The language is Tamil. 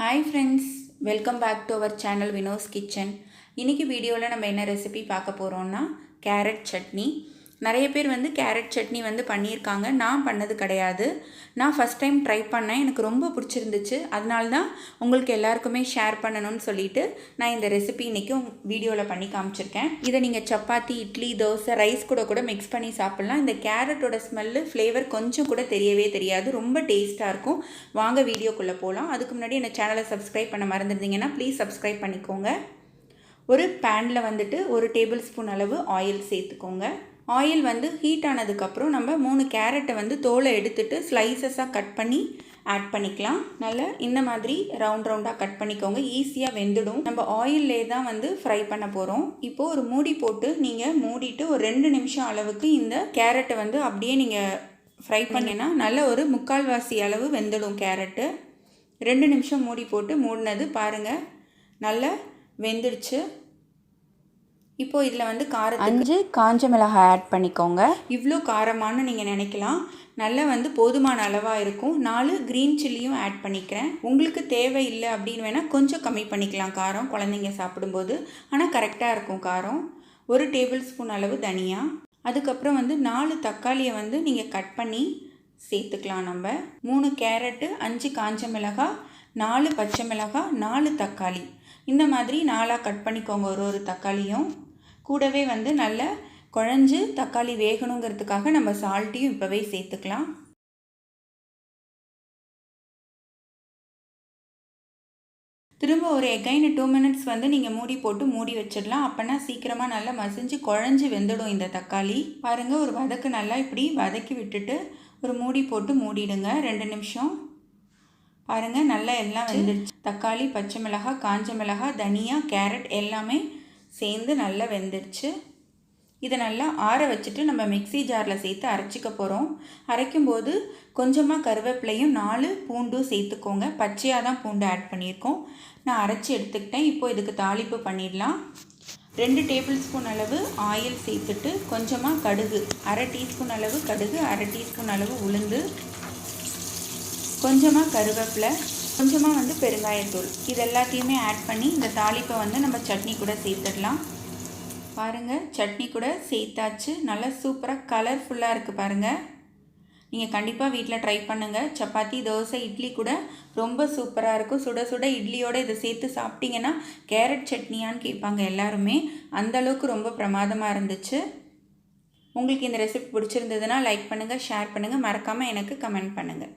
Hi friends, welcome back to our channel Vinod's Kitchen. இன்னைக்கு வீடியோல நம்ம என்ன ரெசிபி பார்க்க போறோம்னா கேரட் சட்னி. நிறைய பேர் கேரட் சட்னி பண்ணியிருக்காங்க. நான் பண்ணது கிடையாது. நான் ஃபர்ஸ்ட் டைம் ட்ரை பண்ணேன். எனக்கு ரொம்ப பிடிச்சிருந்துச்சு. அதனால தான் உங்களுக்கு எல்லாருக்குமே ஷேர் பண்ணணும்னு சொல்லிட்டு நான் இந்த ரெசிபி இன்னைக்கு வீடியோல பண்ணி காமிச்சிருக்கேன். இதை நீங்க சப்பாத்தி, இட்லி, தோசை, ரைஸ் கூட மிக்ஸ் பண்ணி சாப்பிடலாம். இந்த கேரட்டோட ஸ்மெல், ஃப்ளேவர் கொஞ்சம் கூட தெரியவே தெரியாது. ரொம்ப டேஸ்டா இருக்கும். வாங்க வீடியோக்குள்ள போலாம். அதுக்கு முன்னாடி என்ன சேனலை சப்ஸ்கிரைப் பண்ண மறந்துருந்தீங்கன்னா ப்ளீஸ் சப்ஸ்கிரைப் பண்ணிக்கோங்க. ஒரு பேனில் ஒரு டேபிள் ஸ்பூன் அளவு ஆயில் சேர்த்துக்கோங்க. ஆயில் ஹீட் ஆனதுக்கப்புறம் நம்ம 3 கேரட்டை தோலை எடுத்துட்டு ஸ்லைசஸாக கட் பண்ணி ஆட் பண்ணிக்கலாம். நல்லா இந்த மாதிரி ரவுண்டாக கட் பண்ணிக்கோங்க. ஈஸியாக வெந்துடும். நம்ம ஆயிலே தான் ஃப்ரை பண்ண போகிறோம். இப்போது ஒரு மூடி போட்டு நீங்கள் மூடிட்டு ஒரு 2 நிமிஷம் அளவுக்கு இந்த கேரட்டை அப்படியே நீங்கள் ஃப்ரை பண்ணிங்கன்னா நல்ல ஒரு 3/4 அளவு வெந்துடும் கேரட்டு. 2 நிமிஷம் மூடி போட்டு மூடினது பாருங்கள், நல்லா வெந்துடுச்சு. இப்போது இதில் காரத்துக்கு 5 காஞ்ச மிளகாய் ஆட் பண்ணிக்கோங்க. இவ்வளோ காரமானு நீங்கள் நினைக்கலாம். நல்லா போதுமான அளவாக இருக்கும். 4 க்ரீன் சில்லியும் ஆட் பண்ணிக்கிறேன். உங்களுக்கு தேவையில்லை அப்படின்னு வேணால் கொஞ்சம் கம்மி பண்ணிக்கலாம் காரம், குழந்தைங்க சாப்பிடும்போது. ஆனால் கரெக்டாக இருக்கும் காரம். 1 டேபிள் ஸ்பூன் அளவு தனியா. அதுக்கப்புறம் 4 தக்காளியை நீங்கள் கட் பண்ணி சேர்த்துக்கலாம். நம்ம 3 கேரட்டு, 5 காஞ்ச மிளகாய், 4 பச்சை மிளகாய், 4 தக்காளி, இந்த மாதிரி 4ஆக கட் பண்ணிக்கோங்க. ஒரு தக்காளியும் கூடவே நல்லா குழஞ்சு தக்காளி வேகணுங்கிறதுக்காக நம்ம சால்ட்டையும் இப்போவே சேர்த்துக்கலாம். திரும்ப ஒரு எகைன் 2 மினிட்ஸ் நீங்கள் மூடி போட்டு மூடி வச்சிடலாம். அப்போனா சீக்கிரமாக நல்லா மசிஞ்சு குழஞ்சி வெந்துடும் இந்த தக்காளி. பாருங்கள், ஒரு வதக்கு நல்லா இப்படி வதக்கி விட்டுட்டு ஒரு மூடி போட்டு மூடிடுங்க 2 நிமிஷம். பாருங்கள், நல்லா எல்லாம் வெந்துடுச்சு. தக்காளி, பச்சை மிளகாய், காஞ்ச மிளகாய், தனியா, கேரட் எல்லாமே சேர்ந்து நல்லா வெந்துடுச்சு. இதை நல்லா ஆற வச்சுட்டு நம்ம மிக்ஸி ஜாரில் சேர்த்து அரைச்சிக்க போகிறோம். அரைக்கும்போது கொஞ்சமாக கருவேப்பிலையும் 4 பூண்டும் சேர்த்துக்கோங்க. பச்சையாக தான் பூண்டு ஆட் பண்ணியிருக்கோம். நான் அரைச்சி எடுத்துக்கிட்டேன். இப்போது இதுக்கு தாளிப்பு பண்ணிடலாம். 2 டேபிள் ஸ்பூன் அளவு ஆயில் சேர்த்துட்டு கொஞ்சமாக கடுகு, 1/2 டீஸ்பூன் அளவு கடுகு, 1/2 டீஸ்பூன் அளவு உளுந்து, கொஞ்சமாக கருவேப்பிலை, கொஞ்சமாக பெருங்காயத்தூள், இது எல்லாத்தையுமே ஆட் பண்ணி இந்த தாளிப்பை நம்ம சட்னி கூட சேர்த்துடலாம். பாருங்கள், சட்னி கூட சேர்த்தாச்சு. நல்லா சூப்பராக கலர்ஃபுல்லாக இருக்குது பாருங்கள். நீங்கள் கண்டிப்பாக வீட்டில் ட்ரை பண்ணுங்கள். சப்பாத்தி, தோசை, இட்லி கூட ரொம்ப சூப்பராக இருக்கும். சுட சுட இட்லியோடு இதை சேர்த்து சாப்பிட்டிங்கன்னா கேரட் சட்னியான்னு கேட்பாங்க எல்லாருமே. அந்தளவுக்கு ரொம்ப பிரமாதமாக இருந்துச்சு. உங்களுக்கு இந்த ரெசிபி பிடிச்சிருந்ததுன்னா லைக் பண்ணுங்கள், ஷேர் பண்ணுங்கள், மறக்காமல் எனக்கு கமெண்ட் பண்ணுங்கள்.